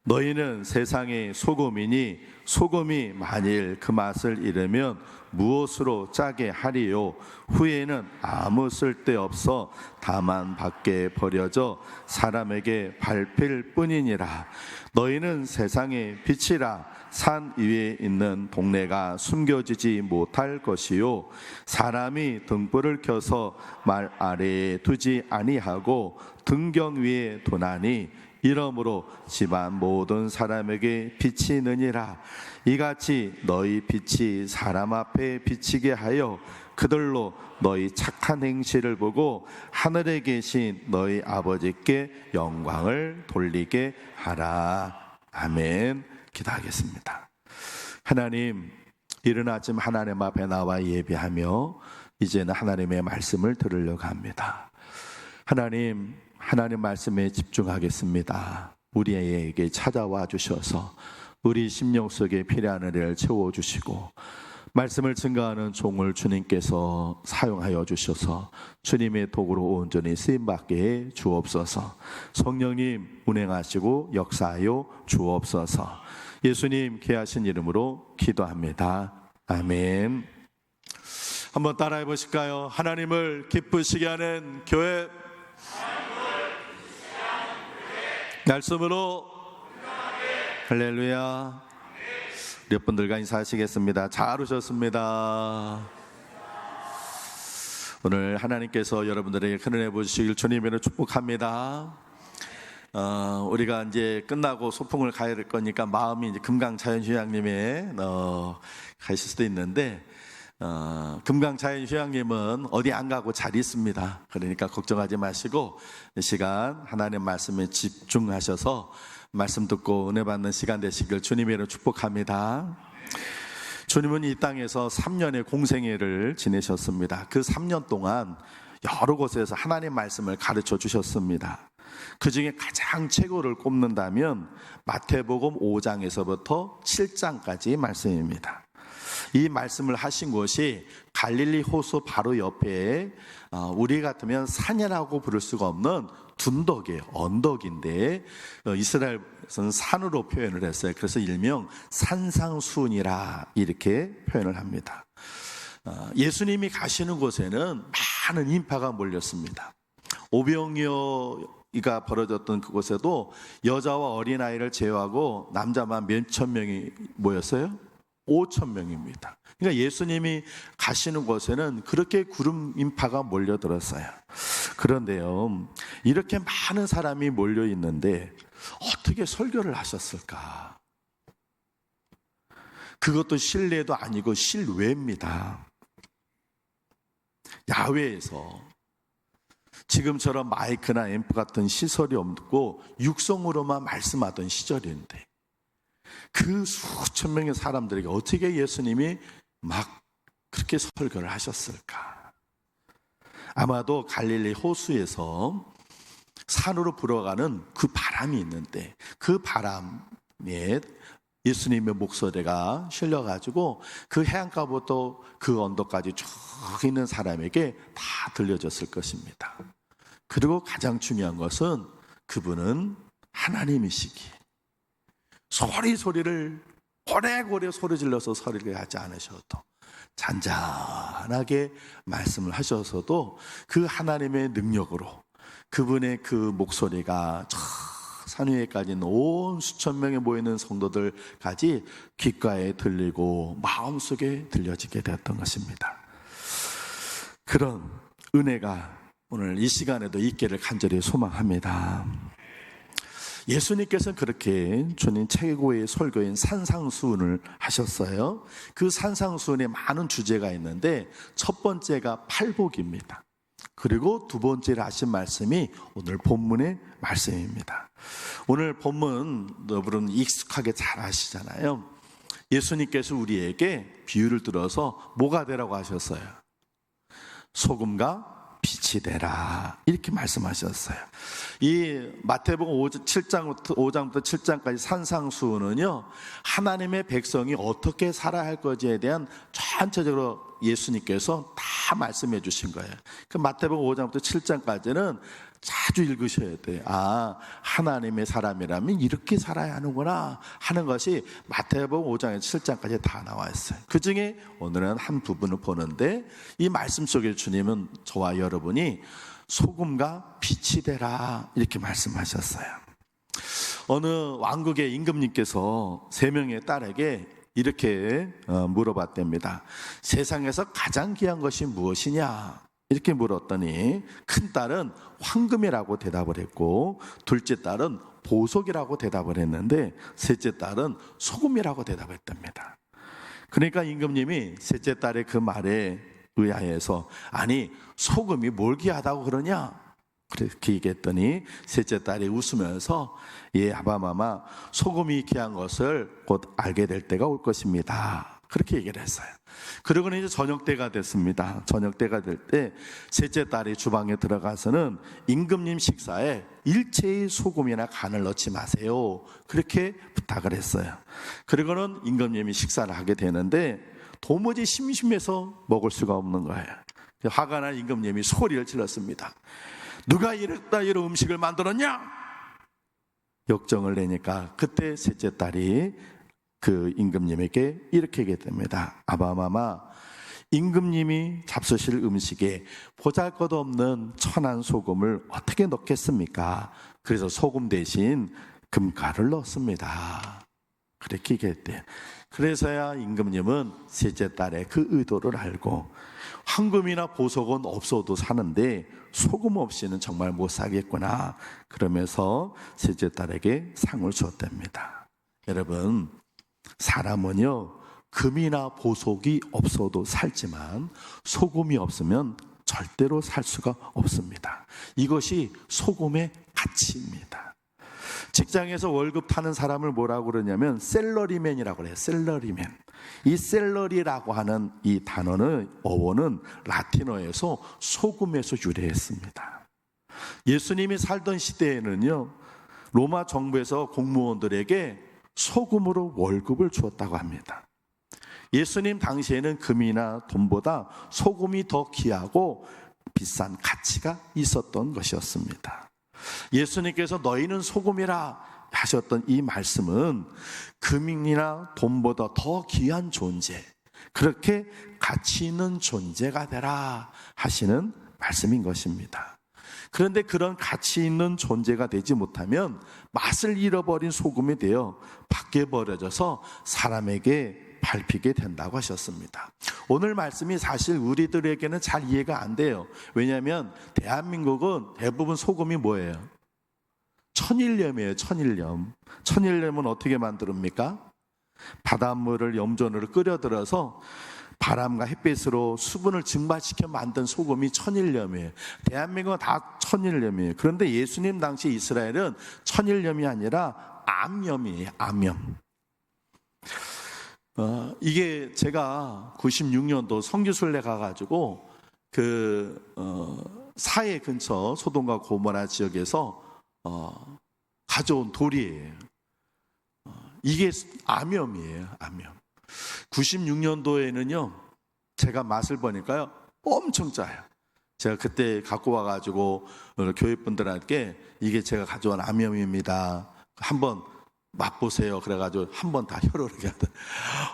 너희는 세상의 소금이니 소금이 만일 그 맛을 잃으면 무엇으로 짜게 하리요? 후에는 아무 쓸데없어 다만 밖에 버려져 사람에게 밟힐 뿐이니라. 너희는 세상의 빛이라. 산 위에 있는 동네가 숨겨지지 못할 것이요, 사람이 등불을 켜서 말 아래에 두지 아니하고 등경 위에 두나니 이러므로 집안 모든 사람에게 빛이 느니라. 이같이 너희 빛이 사람 앞에 비치게 하여 그들로 너희 착한 행실을 보고 하늘에 계신 너희 아버지께 영광을 돌리게 하라. 아멘. 기도하겠습니다. 하나님, 이른 아침 하나님 앞에 나와 예배하며 이제는 하나님의 말씀을 들으려고 합니다. 하나님 말씀에 집중하겠습니다. 우리에게 찾아와 주셔서 우리 심령 속에 필요한 은혜를 채워주시고 말씀을 증거하는 종을 주님께서 사용하여 주셔서 주님의 도구로 온전히 쓰임받게 해 주옵소서. 성령님 운행하시고 역사하여 주옵소서. 예수님 귀하신 이름으로 기도합니다. 아멘. 한번 따라해 보실까요? 하나님을 기쁘시게 하는 교회, 말씀으로 할렐루야. 우리 분들과 인사하시겠습니다. 잘 오셨습니다. 오늘 하나님께서 여러분들에게 큰 은혜 보시길 주님으로 축복합니다. 우리가 이제 끝나고 소풍을 가야 될 거니까 마음이 이제 금강자연휴양림에 가실 수도 있는데, 금강자연휴양림은 어디 안 가고 잘 있습니다. 그러니까 걱정하지 마시고 이 시간 하나님 말씀에 집중하셔서 말씀 듣고 은혜 받는 시간 되시길 주님으로 축복합니다. 주님은 이 땅에서 3년의 공생애를 지내셨습니다. 그 3년 동안 여러 곳에서 하나님 말씀을 가르쳐 주셨습니다. 그 중에 가장 최고를 꼽는다면 마태복음 5장에서부터 7장까지 말씀입니다. 이 말씀을 하신 곳이 갈릴리 호수 바로 옆에 우리 같으면 산이라고 부를 수가 없는 둔덕이에요. 언덕인데 이스라엘에서는 산으로 표현을 했어요. 그래서 일명 산상수훈이라 이렇게 표현을 합니다. 예수님이 가시는 곳에는 많은 인파가 몰렸습니다. 오병이어가 벌어졌던 그곳에도 여자와 어린아이를 제외하고 남자만 몇천 명이 모였어요? 5천 명입니다. 그러니까 예수님이 가시는 곳에는 그렇게 구름 인파가 몰려들었어요. 그런데요, 이렇게 많은 사람이 몰려 있는데 어떻게 설교를 하셨을까? 그것도 실내도 아니고 실외입니다. 야외에서 지금처럼 마이크나 앰프 같은 시설이 없고 육성으로만 말씀하던 시절인데 그 수천 명의 사람들에게 어떻게 예수님이 막 그렇게 설교를 하셨을까? 아마도 갈릴리 호수에서 산으로 불어가는 그 바람이 있는데 그 바람에 예수님의 목소리가 실려가지고 그 해안가부터 그 언덕까지 쭉 있는 사람에게 다 들려졌을 것입니다. 그리고 가장 중요한 것은 그분은 하나님이시기에 소리를 고래고래 소리 질러서 소리를 하지 않으셔도 잔잔하게 말씀을 하셔서도 그 하나님의 능력으로 그분의 그 목소리가 저 산 위에까지 있는 온 수천 명에 모이는 성도들까지 귓가에 들리고 마음속에 들려지게 되었던 것입니다. 그런 은혜가 오늘 이 시간에도 있기를 간절히 소망합니다. 예수님께서는 그렇게 주님 최고의 설교인 산상수훈을 하셨어요. 그 산상수훈에 많은 주제가 있는데 첫 번째가 팔복입니다. 그리고 두 번째로 하신 말씀이 오늘 본문의 말씀입니다. 오늘 본문 여러분 익숙하게 잘 아시잖아요. 예수님께서 우리에게 비유를 들어서 뭐가 되라고 하셨어요? 소금과 빛이 되라 이렇게 말씀하셨어요. 이 마태복음 5장부터 7장까지 산상수훈은요, 하나님의 백성이 어떻게 살아야 할 것에 대한 전체적으로 예수님께서 다 말씀해 주신 거예요. 그 마태복음 5장부터 7장까지는 자주 읽으셔야 돼요. 하나님의 사람이라면 이렇게 살아야 하는구나 하는 것이 마태복음 5장에서 7장까지 다 나와 있어요. 그 중에 오늘은 한 부분을 보는데, 이 말씀 속에 주님은 저와 여러분이 소금과 빛이 되라 이렇게 말씀하셨어요. 어느 왕국의 임금님께서 3명의 딸에게 이렇게 물어봤답니다. 세상에서 가장 귀한 것이 무엇이냐? 이렇게 물었더니 큰 딸은 황금이라고 대답을 했고, 둘째 딸은 보석이라고 대답을 했는데, 셋째 딸은 소금이라고 대답했답니다. 그러니까 임금님이 셋째 딸의 그 말에 의하여서, 아니 소금이 뭘 귀하다고 그러냐? 그렇게 얘기했더니 셋째 딸이 웃으면서, 예 아바마마, 소금이 귀한 것을 곧 알게 될 때가 올 것입니다. 그렇게 얘기를 했어요. 그러고는 이제 저녁 때가 됐습니다. 저녁 때가 될 때 셋째 딸이 주방에 들어가서는 임금님 식사에 일체의 소금이나 간을 넣지 마세요. 그렇게 부탁을 했어요. 그리고는 임금님이 식사를 하게 되는데 도무지 심심해서 먹을 수가 없는 거예요. 화가 난 임금님이 소리를 질렀습니다. 누가 이런 음식을 만들었냐? 역정을 내니까 그때 셋째 딸이 그 임금님에게 이렇게 얘기했답니다. 아바마마, 임금님이 잡수실 음식에 보잘것없는 천한 소금을 어떻게 넣겠습니까? 그래서 소금 대신 금가를 넣습니다. 그렇게 얘기했대요. 그래서야 임금님은 셋째 딸의 그 의도를 알고, 황금이나 보석은 없어도 사는데 소금 없이는 정말 못 사겠구나 그러면서 셋째 딸에게 상을 주었답니다. 여러분, 사람은요 금이나 보석이 없어도 살지만 소금이 없으면 절대로 살 수가 없습니다. 이것이 소금의 가치입니다. 직장에서 월급 타는 사람을 뭐라고 그러냐면 셀러리맨이라고 그래요. 셀러리맨. 이 셀러리라고 하는 이 단어는, 어원은 라틴어에서 소금에서 유래했습니다. 예수님이 살던 시대에는요 로마 정부에서 공무원들에게 소금으로 월급을 주었다고 합니다. 예수님 당시에는 금이나 돈보다 소금이 더 귀하고 비싼 가치가 있었던 것이었습니다. 예수님께서 너희는 소금이라 하셨던 이 말씀은 금이나 돈보다 더 귀한 존재, 그렇게 가치 있는 존재가 되라 하시는 말씀인 것입니다. 그런데 그런 가치 있는 존재가 되지 못하면 맛을 잃어버린 소금이 되어 밖에 버려져서 사람에게 밟히게 된다고 하셨습니다. 오늘 말씀이 사실 우리들에게는 잘 이해가 안 돼요. 왜냐하면 대한민국은 대부분 소금이 뭐예요? 천일염이에요. 천일염. 천일염은 어떻게 만듭니까? 바닷물을 염전으로 끓여들어서 바람과 햇빛으로 수분을 증발시켜 만든 소금이 천일염이에요. 대한민국은 다 천일염이에요. 그런데 예수님 당시 이스라엘은 천일염이 아니라 암염이에요. 암염. 이게 제가 96년도 성교순례 가가지고 사해 근처 소돔과 고모라 지역에서 가져온 돌이에요. 이게 암염이에요. 암염. 96년도에는요 제가 맛을 보니까요 엄청 짜요. 제가 그때 갖고 와가지고 교회분들한테 이게 제가 가져온 암염입니다, 한번 맛보세요 그래가지고 한 번 다 혀로르게 하더니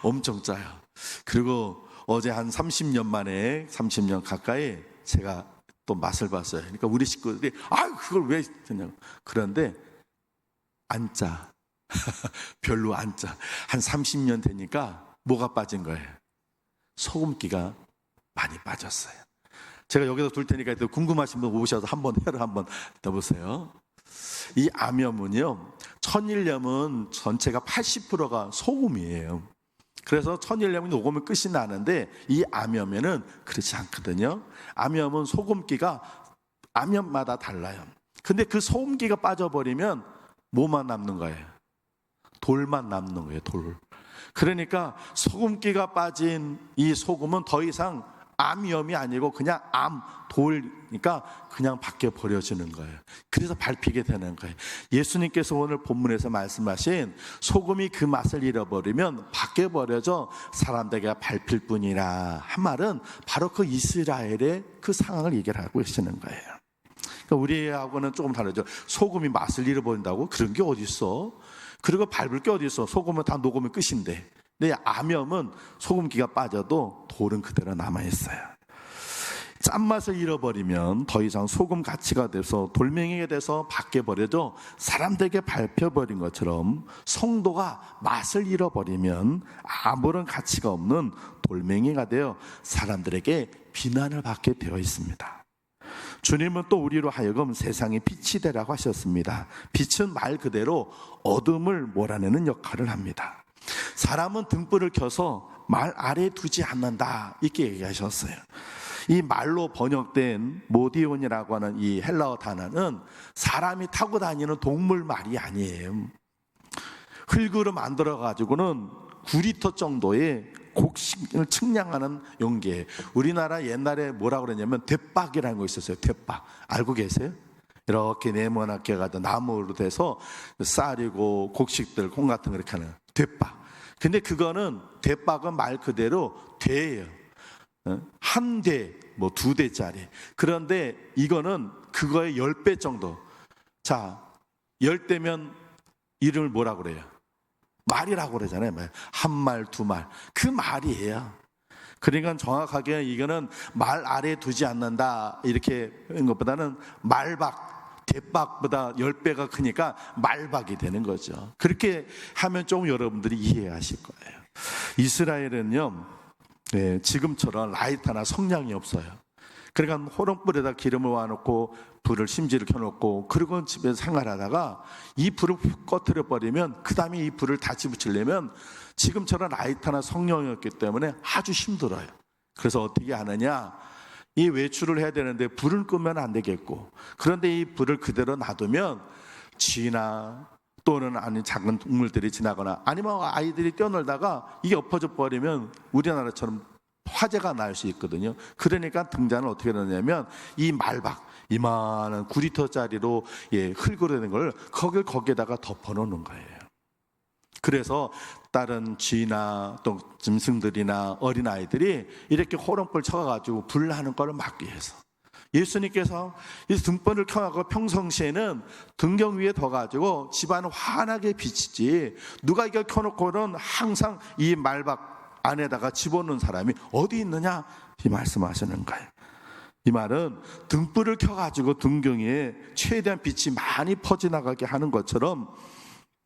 엄청 짜요. 그리고 어제 한 30년 만에 30년 가까이 제가 또 맛을 봤어요. 그러니까 우리 식구들이 그걸 왜 드냐고. 그런데 안 짜. 별로 안 짜. 한 30년 되니까 뭐가 빠진 거예요? 소금기가 많이 빠졌어요. 제가 여기서 둘 테니까 궁금하신 분 오셔서 한번 혀를 한번 떠보세요. 이 암염은요, 천일염은 전체가 80%가 소금이에요. 그래서 천일염이 녹으면 끝이 나는데 이 암염에는 그렇지 않거든요. 암염은 소금기가 암염마다 달라요. 근데 그 소금기가 빠져버리면 뭐만 남는 거예요? 돌만 남는 거예요. 돌. 그러니까 소금기가 빠진 이 소금은 더 이상 암염이 아니고 그냥 돌이니까 그냥 밖에 버려지는 거예요. 그래서 밟히게 되는 거예요. 예수님께서 오늘 본문에서 말씀하신 소금이 그 맛을 잃어버리면 밖에 버려져 사람들에게 밟힐 뿐이라 한 말은 바로 그 이스라엘의 그 상황을 얘기하고 계시는 거예요. 그러니까 우리하고는 조금 다르죠. 소금이 맛을 잃어버린다고? 그런 게 어디 있어? 그리고 밟을 게 어디 있어? 소금은 다 녹으면 끝인데. 근데 암염은 소금기가 빠져도 돌은 그대로 남아있어요. 짠맛을 잃어버리면 더 이상 소금 가치가 돼서 돌멩이가 돼서 밖에 버려져 사람들에게 밟혀버린 것처럼, 성도가 맛을 잃어버리면 아무런 가치가 없는 돌멩이가 되어 사람들에게 비난을 받게 되어 있습니다. 주님은 또 우리로 하여금 세상의 빛이 되라고 하셨습니다. 빛은 말 그대로 어둠을 몰아내는 역할을 합니다. 사람은 등불을 켜서 말 아래에 두지 않는다, 이렇게 얘기하셨어요. 이 말로 번역된 모디온이라고 하는 이 헬라어 단어는 사람이 타고 다니는 동물 말이 아니에요. 흙으로 만들어 가지고는 9리터 정도의 곡식을 측량하는 용기예요. 우리나라 옛날에 뭐라고 그랬냐면 대박이라는 거 있었어요. 대박. 알고 계세요? 이렇게 네모나게 가지고 나무로 돼서 쌀이고 곡식들, 콩 같은 거 이렇게 하는 대박. 근데 그거는, 대박은 말 그대로 대예요. 한 대, 뭐 2대짜리. 그런데 이거는 그거의 10배 정도. 자, 10대면 이름을 뭐라고 그래요? 말이라고 그러잖아요. 한 말, 2말. 그 말이에요. 그러니까 정확하게 이거는 말 아래에 두지 않는다, 이렇게 하는 것보다는 말박, 대박보다 10배가 크니까 말박이 되는 거죠. 그렇게 하면 좀 여러분들이 이해하실 거예요. 이스라엘은요, 지금처럼 라이터나 성냥이 없어요. 그러니까 호롱불에다 기름을 와놓고 불을 심지를 켜놓고, 그리고 집에서 생활하다가 이 불을 훅 꺼뜨려 버리면 그 다음에 이 불을 다시 붙이려면 지금처럼 라이터나 성냥이었기 때문에 아주 힘들어요. 그래서 어떻게 하느냐, 이 외출을 해야 되는데 불을 끄면 안 되겠고, 그런데 이 불을 그대로 놔두면 쥐나 또는 아니 작은 동물들이 지나거나 아니면 아이들이 뛰어놀다가 이게 엎어져 버리면 우리나라처럼 화재가 날 수 있거든요. 그러니까 등잔을 어떻게 하냐면 이 말박, 이만한 9리터짜리로 흙으로 된 걸 거기에다가 덮어놓는 거예요. 그래서 다른 쥐나 또 짐승들이나 어린아이들이 이렇게 호롱불 쳐가지고 불나는 걸 막기 위해서, 예수님께서 이 등불을 켜고 평상시에는 등경 위에 둬가지고 집안을 환하게 비치지, 누가 이걸 켜놓고는 항상 이 말박 안에다가 집어넣는 사람이 어디 있느냐, 이 말씀하시는 거예요. 이 말은 등불을 켜가지고 등경에 최대한 빛이 많이 퍼져나가게 하는 것처럼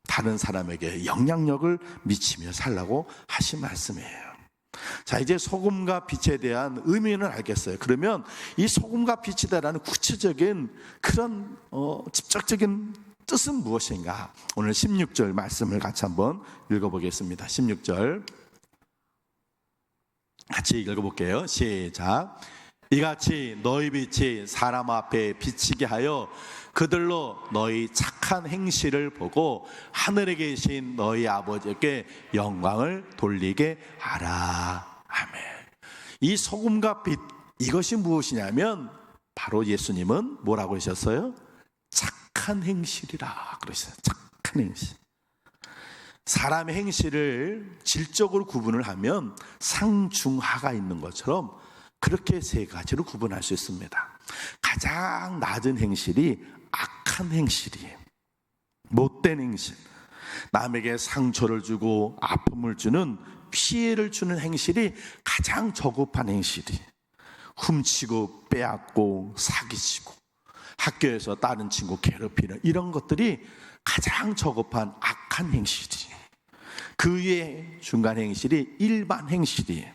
다른 사람에게 영향력을 미치며 살라고 하신 말씀이에요. 자, 이제 소금과 빛에 대한 의미는 알겠어요. 그러면 이 소금과 빛이 되라는 구체적인 그런 직접적인 뜻은 무엇인가? 오늘 16절 말씀을 같이 한번 읽어보겠습니다. 16절 같이 읽어볼게요. 시작. 이같이 너희 빛이 사람 앞에 비치게 하여 그들로 너희 착한 행실을 보고 하늘에 계신 너희 아버지께 영광을 돌리게 하라. 아멘. 이 소금과 빛, 이것이 무엇이냐면 바로 예수님은 뭐라고 하셨어요? 착한 행실이라 그러셨어요. 착한 행실. 사람의 행실을 질적으로 구분을 하면 상중하가 있는 것처럼 그렇게 세 가지로 구분할 수 있습니다. 가장 낮은 행실이 악한 행실이에요. 못된 행실, 남에게 상처를 주고 아픔을 주는, 피해를 주는 행실이 가장 저급한 행실이, 훔치고 빼앗고 사기치고 학교에서 다른 친구 괴롭히는 이런 것들이 가장 저급한 악한 행실이, 그 위에 중간 행실이 일반 행실이에요.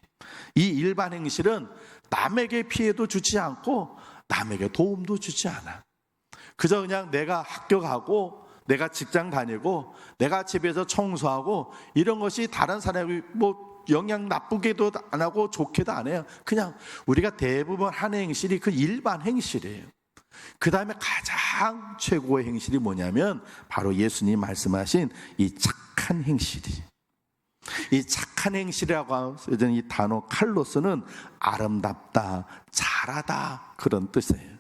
이 일반 행실은 남에게 피해도 주지 않고 남에게 도움도 주지 않아. 그저 그냥 내가 학교 가고 내가 직장 다니고 내가 집에서 청소하고 이런 것이 다른 사람이 뭐 영향 나쁘게도 안 하고 좋게도 안 해요. 그냥 우리가 대부분 하는 행실이 그 일반 행실이에요. 그 다음에 가장 최고의 행실이 뭐냐면 바로 예수님 말씀하신 이 착한 행실이, 이 착한 행실이라고 쓰여진 이 단어 칼로스는 아름답다, 잘하다 그런 뜻이에요.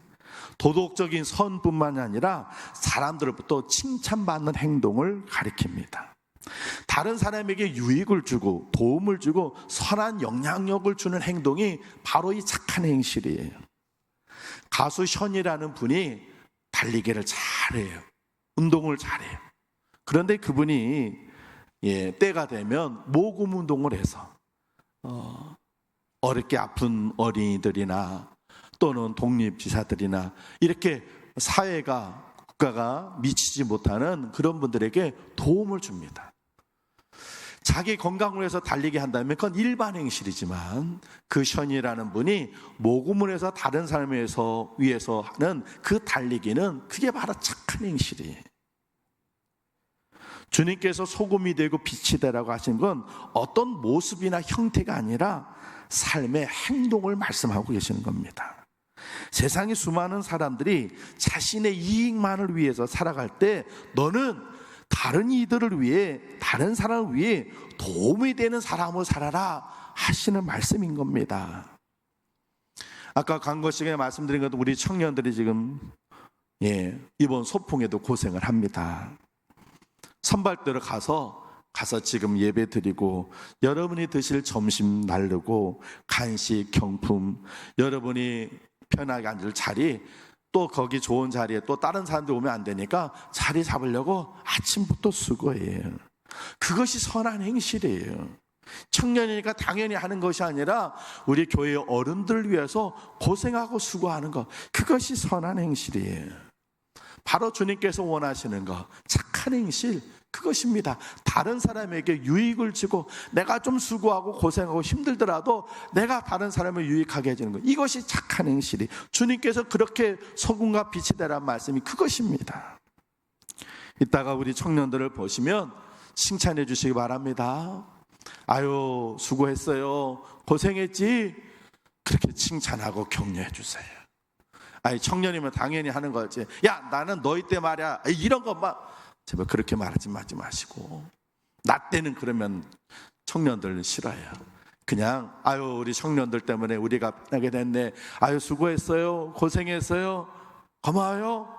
도덕적인 선뿐만 아니라 사람들로부터 칭찬받는 행동을 가리킵니다. 다른 사람에게 유익을 주고 도움을 주고 선한 영향력을 주는 행동이 바로 이 착한 행실이에요. 가수 션이라는 분이 달리기를 잘해요. 운동을 잘해요. 그런데 그분이 때가 되면 모금 운동을 해서 어렵게 아픈 어린이들이나 또는 독립지사들이나 이렇게 사회가 국가가 미치지 못하는 그런 분들에게 도움을 줍니다. 자기 건강을 위해서 달리게 한다면 그건 일반 행실이지만 그 션이라는 분이 모금을 해서 다른 사람을 위해서 하는 그 달리기는 그게 바로 착한 행실이에요. 주님께서 소금이 되고 빛이 되라고 하신 건 어떤 모습이나 형태가 아니라 삶의 행동을 말씀하고 계시는 겁니다. 세상의 수많은 사람들이 자신의 이익만을 위해서 살아갈 때 너는 다른 이들을 위해, 다른 사람을 위해 도움이 되는 사람으로 살아라 하시는 말씀인 겁니다. 아까 광고 시간에 말씀드린 것도 우리 청년들이 지금 이번 소풍에도 고생을 합니다. 선발대로 가서 지금 예배 드리고 여러분이 드실 점심 나르고 간식, 경품, 여러분이 편하게 앉을 자리, 또 거기 좋은 자리에 또 다른 사람들 오면 안 되니까 자리 잡으려고 아침부터 수고해요. 그것이 선한 행실이에요. 청년이니까 당연히 하는 것이 아니라 우리 교회 어른들을 위해서 고생하고 수고하는 것, 그것이 선한 행실이에요. 바로 주님께서 원하시는 것, 착한 행실, 그것입니다. 다른 사람에게 유익을 주고 내가 좀 수고하고 고생하고 힘들더라도 내가 다른 사람을 유익하게 해주는 것, 이것이 착한 행실이, 주님께서 그렇게 소금과 빛이 되라는 말씀이 그것입니다. 이따가 우리 청년들을 보시면 칭찬해 주시기 바랍니다. 아유 수고했어요, 고생했지, 그렇게 칭찬하고 격려해 주세요. 아니 청년이면 당연히 하는 거지, 야 나는 너희 때 말이야 이런 것만, 제발 그렇게 말하지 마시고, 나 때는 그러면 청년들 싫어해요. 그냥 아유 우리 청년들 때문에 우리가 하게 됐네, 아유 수고했어요, 고생했어요, 고마워요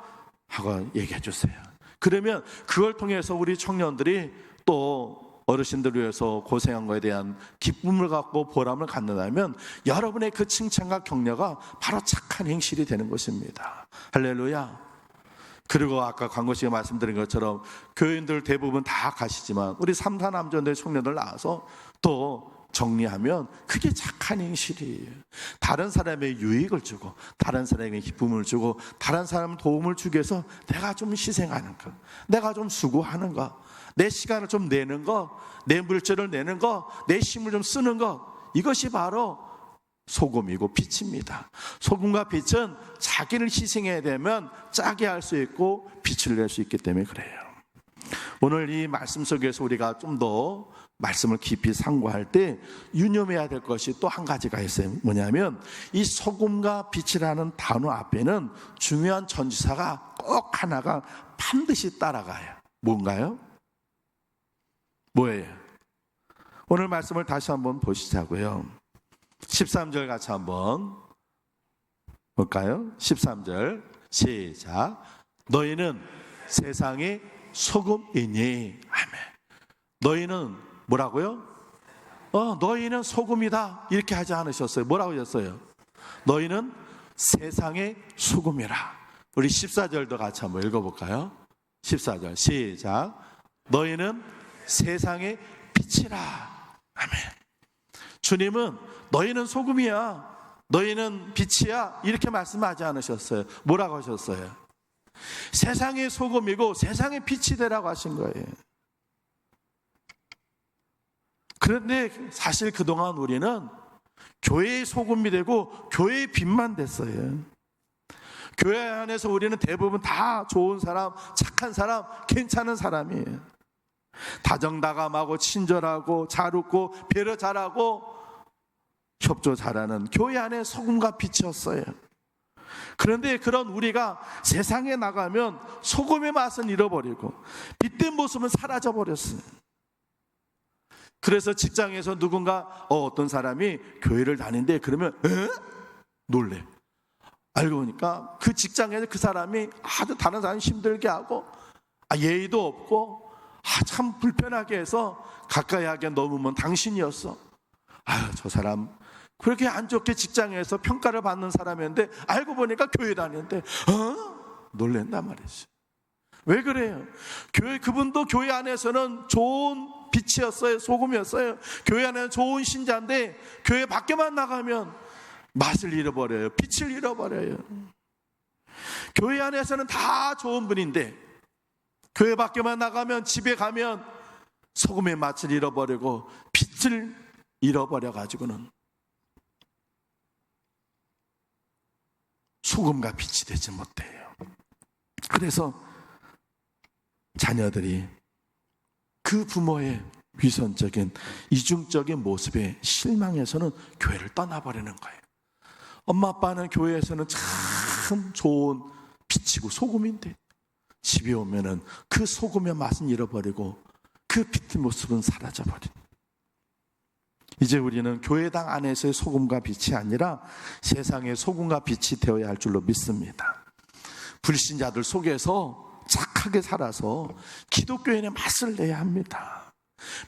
하고 얘기해 주세요. 그러면 그걸 통해서 우리 청년들이 또 어르신들을 위해서 고생한 것에 대한 기쁨을 갖고 보람을 갖는다면 여러분의 그 칭찬과 격려가 바로 착한 행실이 되는 것입니다. 할렐루야. 그리고 아까 광고 씨가 말씀드린 것처럼 교인들 대부분 다 가시지만 우리 3, 4남자들 청년들 나와서 또 정리하면 그게 착한 행실이에요. 다른 사람의 유익을 주고 다른 사람에게 기쁨을 주고 다른 사람 도움을 주기 위해서 내가 좀 희생하는 것, 내가 좀 수고하는 것, 내 시간을 좀 내는 것, 내 물질을 내는 것, 내 힘을 좀 쓰는 것, 이것이 바로 소금이고 빛입니다. 소금과 빛은 자기를 희생해야 되면 짜게 할 수 있고 빛을 낼 수 있기 때문에 그래요. 오늘 이 말씀 속에서 우리가 좀 더 말씀을 깊이 상고할 때 유념해야 될 것이 또 한 가지가 있어요. 뭐냐면 이 소금과 빛이라는 단어 앞에는 중요한 전치사가 꼭 하나가 반드시 따라가요. 뭔가요? 뭐예요? 오늘 말씀을 다시 한번 보시자고요. 13절 같이 한번 볼까요? 13절 시작. 너희는 세상의 소금이니. 아멘. 너희는 뭐라고요? 너희는 소금이다 이렇게 하지 않으셨어요. 뭐라고 하셨어요? 너희는 세상의 소금이라. 우리 14절도 같이 한번 읽어볼까요? 14절 시작. 너희는 세상의 빛이라. 아멘. 주님은 너희는 소금이야, 너희는 빛이야 이렇게 말씀하지 않으셨어요. 뭐라고 하셨어요? 세상의 소금이고 세상의 빛이 되라고 하신 거예요. 그런데 사실 그동안 우리는 교회의 소금이 되고 교회의 빛만 됐어요. 교회 안에서 우리는 대부분 다 좋은 사람, 착한 사람, 괜찮은 사람이에요. 다정다감하고 친절하고 잘 웃고 배려 잘하고 협조 잘하는 교회 안에 소금과 빛이었어요. 그런데 그런 우리가 세상에 나가면 소금의 맛은 잃어버리고 빛된 모습은 사라져버렸어요. 그래서 직장에서 누군가 어떤 사람이 교회를 다니는데 그러면 놀래. 알고 보니까 그 직장에서 그 사람이 아주 다른 사람 힘들게 하고 예의도 없고 참 불편하게 해서 가까이 하게 넘으면 당신이었어. 저 사람 그렇게 안 좋게 직장에서 평가를 받는 사람이었는데 알고 보니까 교회 다니는데 놀란단 말이죠. 왜 그래요? 그분도 교회 안에서는 좋은 빛이었어요. 소금이었어요. 교회 안에는 좋은 신자인데 교회 밖에만 나가면 맛을 잃어버려요. 빛을 잃어버려요. 교회 안에서는 다 좋은 분인데 교회 밖에만 나가면, 집에 가면 소금의 맛을 잃어버리고 빛을 잃어버려가지고는 소금과 빛이 되지 못해요. 그래서 자녀들이 그 부모의 위선적인 이중적인 모습에 실망해서는 교회를 떠나버리는 거예요. 엄마 아빠는 교회에서는 참 좋은 빛이고 소금인데 집에 오면은 그 소금의 맛은 잃어버리고 그 빛의 모습은 사라져버린. 이제 우리는 교회당 안에서의 소금과 빛이 아니라 세상의 소금과 빛이 되어야 할 줄로 믿습니다. 불신자들 속에서 착하게 살아서 기독교인의 맛을 내야 합니다.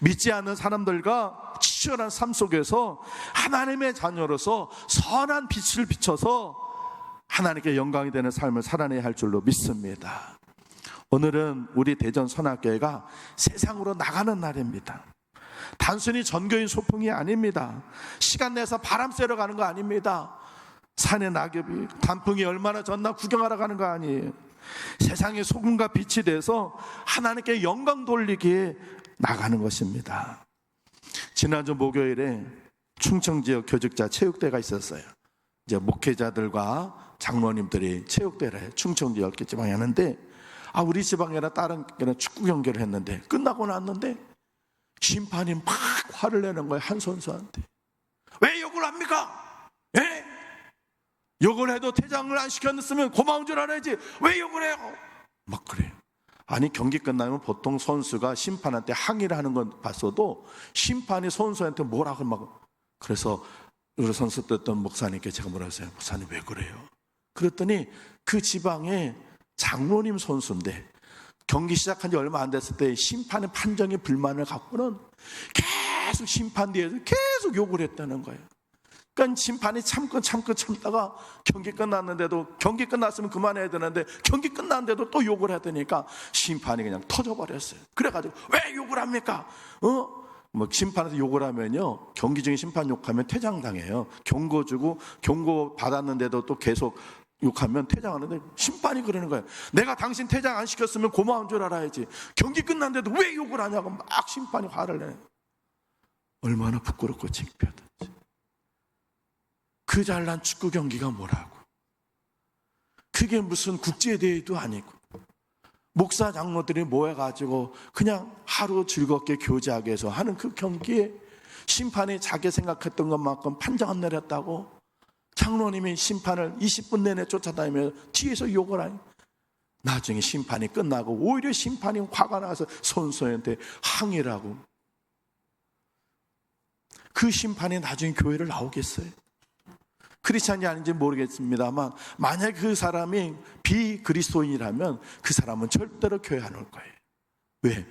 믿지 않는 사람들과 치열한 삶 속에서 하나님의 자녀로서 선한 빛을 비춰서 하나님께 영광이 되는 삶을 살아내야 할 줄로 믿습니다. 오늘은 우리 대전 선악교회가 세상으로 나가는 날입니다. 단순히 전교인 소풍이 아닙니다. 시간 내서 바람 쐬러 가는 거 아닙니다. 산의 낙엽이 단풍이 얼마나 졌나 구경하러 가는 거 아니에요. 세상의 소금과 빛이 돼서 하나님께 영광 돌리기에 나가는 것입니다. 지난주 목요일에 충청지역 교직자 체육대회가 있었어요. 이제 목회자들과 장로님들이 체육대회를 해요. 충청지역 지방에 하는데 우리 지방이나 다른 축구 경기를 했는데 끝나고 났는데 심판이 막 화를 내는 거예요. 한 선수한테. 왜 욕을 합니까? 예? 욕을 해도 퇴장을 안 시켰으면 고마운 줄 알아야지 왜 욕을 해요? 막 그래요. 아니 경기 끝나면 보통 선수가 심판한테 항의를 하는 건 봤어도 심판이 선수한테 뭐라고 막. 그래서 우리 선수 떴던 목사님께 제가 뭐라 했어요? 목사님 왜 그래요? 그랬더니 그 지방에 장로님 선수인데 경기 시작한 지 얼마 안 됐을 때 심판의 판정에 불만을 갖고는 계속 심판 뒤에서 계속 욕을 했다는 거예요. 그러니까 심판이 참다가 경기 끝났는데도, 경기 끝났으면 그만해야 되는데 경기 끝났는데도 또 욕을 하더니까 심판이 그냥 터져버렸어요. 그래가지고 왜 욕을 합니까? 뭐 심판에서 욕을 하면요, 경기 중에 심판 욕하면 퇴장당해요. 경고 주고 경고 받았는데도 또 계속 욕하면 퇴장하는데 심판이 그러는 거예요. 내가 당신 퇴장 안 시켰으면 고마운 줄 알아야지 경기 끝났는데도 왜 욕을 하냐고 막 심판이 화를 내요. 얼마나 부끄럽고 창피하든지. 그 잘난 축구 경기가 뭐라고. 그게 무슨 국제대회도 아니고 목사 장로들이 모여가지고 그냥 하루 즐겁게 교제하게 해서 하는 그 경기에 심판이 자기 생각했던 것만큼 판정 안 내렸다고 장로님이 심판을 20분 내내 쫓아다니며 뒤에서 욕을 하니 나중에 심판이 끝나고 오히려 심판이 화가 나서 선수한테 항의를 하고. 그 심판이 나중에 교회를 나오겠어요? 크리스찬이 아닌지 모르겠습니다만 만약에 그 사람이 비그리스도인이라면 그 사람은 절대로 교회 안 올 거예요. 왜?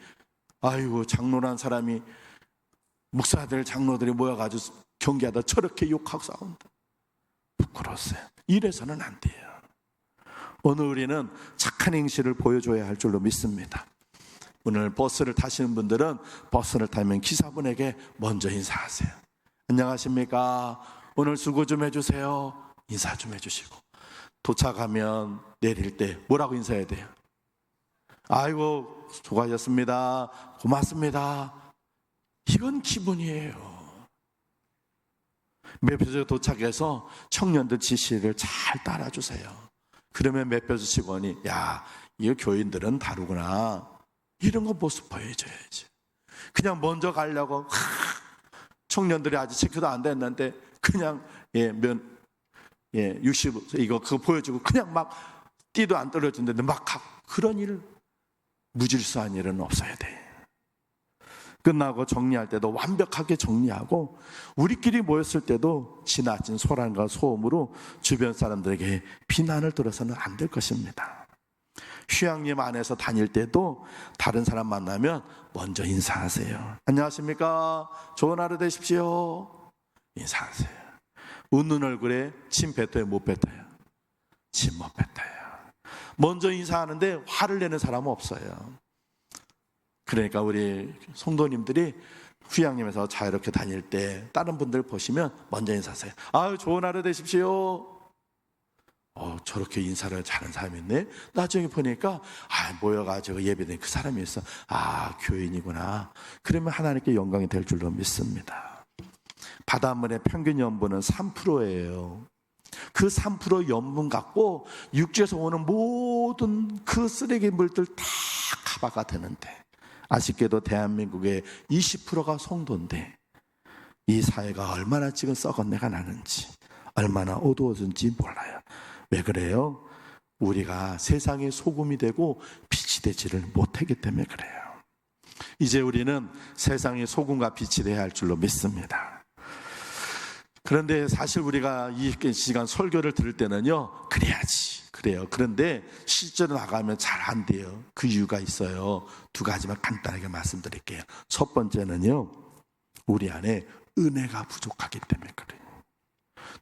아이고 장로란 사람이 목사들 장로들이 모여가지고 경기하다 저렇게 욕하고 싸운다. 부끄러웠어요. 이래서는 안 돼요. 오늘 우리는 착한 행실을 보여줘야 할 줄로 믿습니다. 오늘 버스를 타시는 분들은 버스를 타면 기사분에게 먼저 인사하세요. 안녕하십니까? 오늘 수고 좀 해주세요. 인사 좀 해주시고 도착하면 내릴 때 뭐라고 인사해야 돼요? 아이고 수고하셨습니다. 고맙습니다. 이건 기본이에요. 매표소 도착해서 청년들 지시를 잘 따라주세요. 그러면 매표소 직원이 야, 이 교인들은 다르구나, 이런 거 모습 보여줘야지. 그냥 먼저 가려고 청년들이 아직 체크도 안 됐는데 그냥 60 이거 그거 보여주고 그냥 막 띠도 안 떨어지는데 막 그런 일, 무질서한 일은 없어야 돼. 끝나고 정리할 때도 완벽하게 정리하고 우리끼리 모였을 때도 지나친 소란과 소음으로 주변 사람들에게 비난을 들어서는 안 될 것입니다. 휴양림 안에서 다닐 때도 다른 사람 만나면 먼저 인사하세요. 안녕하십니까? 좋은 하루 되십시오. 인사하세요. 웃는 얼굴에 침 뱉어요, 못 뱉어요? 침 못 뱉어요. 먼저 인사하는데 화를 내는 사람은 없어요. 그러니까 우리 성도님들이 휴양림에서 자유롭게 다닐 때 다른 분들 보시면 먼저 인사하세요. 아유, 좋은 하루 되십시오. 저렇게 인사를 잘하는 사람이 있네. 나중에 보니까 모여가지고 예배드린 그 사람이 있어. 교인이구나. 그러면 하나님께 영광이 될 줄로 믿습니다. 바닷물의 평균 염분은 3%예요. 그 3% 염분 갖고 육지에서 오는 모든 그 쓰레기 물들 다 커버가 되는데, 아쉽게도 대한민국의 20%가 성도인데 이 사회가 얼마나 지금 썩어내가 나는지, 얼마나 어두워진지 몰라요. 왜 그래요? 우리가 세상의 소금이 되고 빛이 되지를 못하기 때문에 그래요. 이제 우리는 세상의 소금과 빛이 되어야 할 줄로 믿습니다. 그런데 사실 우리가 이 시간 설교를 들을 때는요, 그래야지, 그래요. 그런데 실제로 나가면 잘 안 돼요. 그 이유가 있어요. 두 가지만 간단하게 말씀드릴게요. 첫 번째는요, 우리 안에 은혜가 부족하기 때문에 그래요.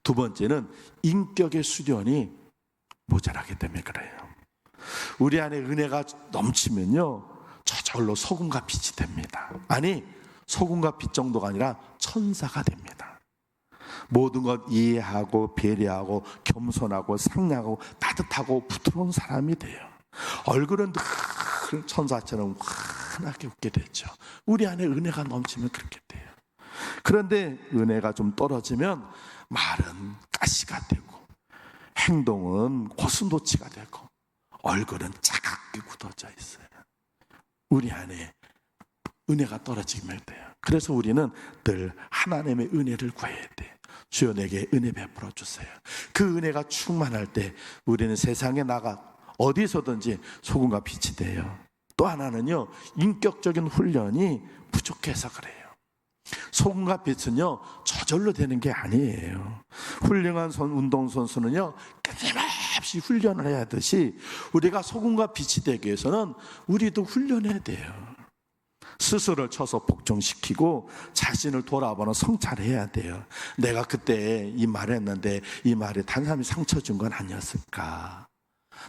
두 번째는 인격의 수련이 모자라기 때문에 그래요. 우리 안에 은혜가 넘치면요, 저절로 소금과 빛이 됩니다. 아니, 소금과 빛 정도가 아니라 천사가 됩니다. 모든 것 이해하고 배려하고 겸손하고 상냥하고 따뜻하고 부드러운 사람이 돼요. 얼굴은 늘 천사처럼 환하게 웃게 되죠. 우리 안에 은혜가 넘치면 그렇게 돼요. 그런데 은혜가 좀 떨어지면 말은 가시가 되고 행동은 고슴도치가 되고 얼굴은 차갑게 굳어져 있어요. 우리 안에 은혜가 떨어지면 돼요. 그래서 우리는 늘 하나님의 은혜를 구해야 돼요. 주여 내게 은혜 베풀어 주세요. 그 은혜가 충만할 때 우리는 세상에 나가 어디서든지 소금과 빛이 돼요. 또 하나는요, 인격적인 훈련이 부족해서 그래요. 소금과 빛은요, 저절로 되는 게 아니에요. 훌륭한 운동선수는요, 끊임없이 훈련을 해야 하듯이 우리가 소금과 빛이 되기 위해서는 우리도 훈련해야 돼요. 스스로를 쳐서 복종시키고 자신을 돌아보는 성찰해야 돼요. 내가 그때 이 말을 했는데 이 말에 다른 사람이 상처 준 건 아니었을까?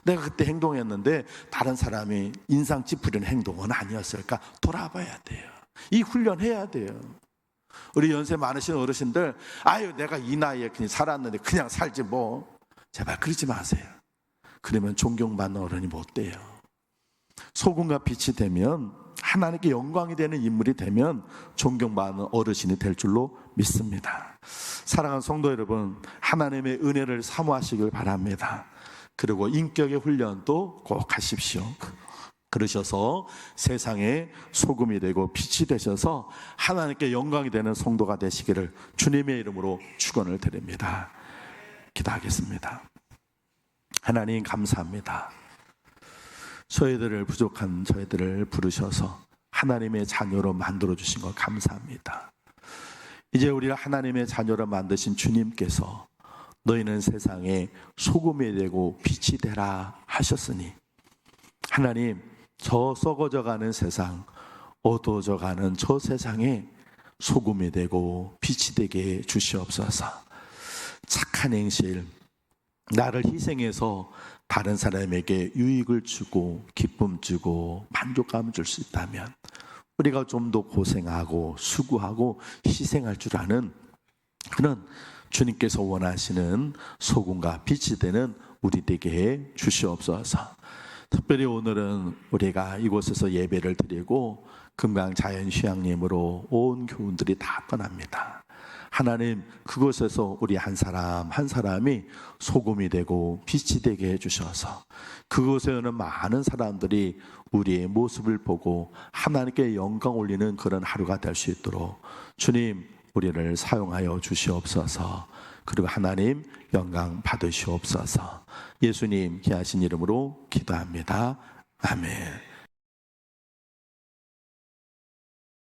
내가 그때 행동했는데 다른 사람이 인상 찌푸리는 행동은 아니었을까? 돌아봐야 돼요. 이 훈련해야 돼요. 우리 연세 많으신 어르신들, 내가 이 나이에 그냥 살았는데 그냥 살지 뭐. 제발 그러지 마세요. 그러면 존경받는 어른이 못 돼요. 소금과 빛이 되면, 하나님께 영광이 되는 인물이 되면 존경받는 어르신이 될 줄로 믿습니다. 사랑하는 성도 여러분, 하나님의 은혜를 사모하시길 바랍니다. 그리고 인격의 훈련도 꼭 하십시오. 그러셔서 세상에 소금이 되고 빛이 되셔서 하나님께 영광이 되는 성도가 되시기를 주님의 이름으로 축원을 드립니다. 기도하겠습니다. 하나님 감사합니다. 저희들을, 부족한 저희들을 부르셔서 하나님의 자녀로 만들어주신 것 감사합니다. 이제 우리를 하나님의 자녀로 만드신 주님께서 너희는 세상에 소금이 되고 빛이 되라 하셨으니, 하나님, 저 썩어져가는 세상, 어두워져가는 저 세상에 소금이 되고 빛이 되게 주시옵소서. 착한 행실, 나를 희생해서 다른 사람에게 유익을 주고 기쁨 주고 만족감을 줄 수 있다면 우리가 좀 더 고생하고 수고하고 희생할 줄 아는 그런 주님께서 원하시는 소금과 빛이 되는 우리 되게 주시옵소서. 특별히 오늘은 우리가 이곳에서 예배를 드리고 금강자연휴양림으로 온 교우들이 다 떠납니다. 하나님, 그곳에서 우리 한 사람 한 사람이 소금이 되고 빛이 되게 해주셔서 그곳에 오는 많은 사람들이 우리의 모습을 보고 하나님께 영광 올리는 그런 하루가 될 수 있도록 주님, 우리를 사용하여 주시옵소서. 그리고 하나님 영광 받으시옵소서. 예수님 귀하신 이름으로 기도합니다. 아멘.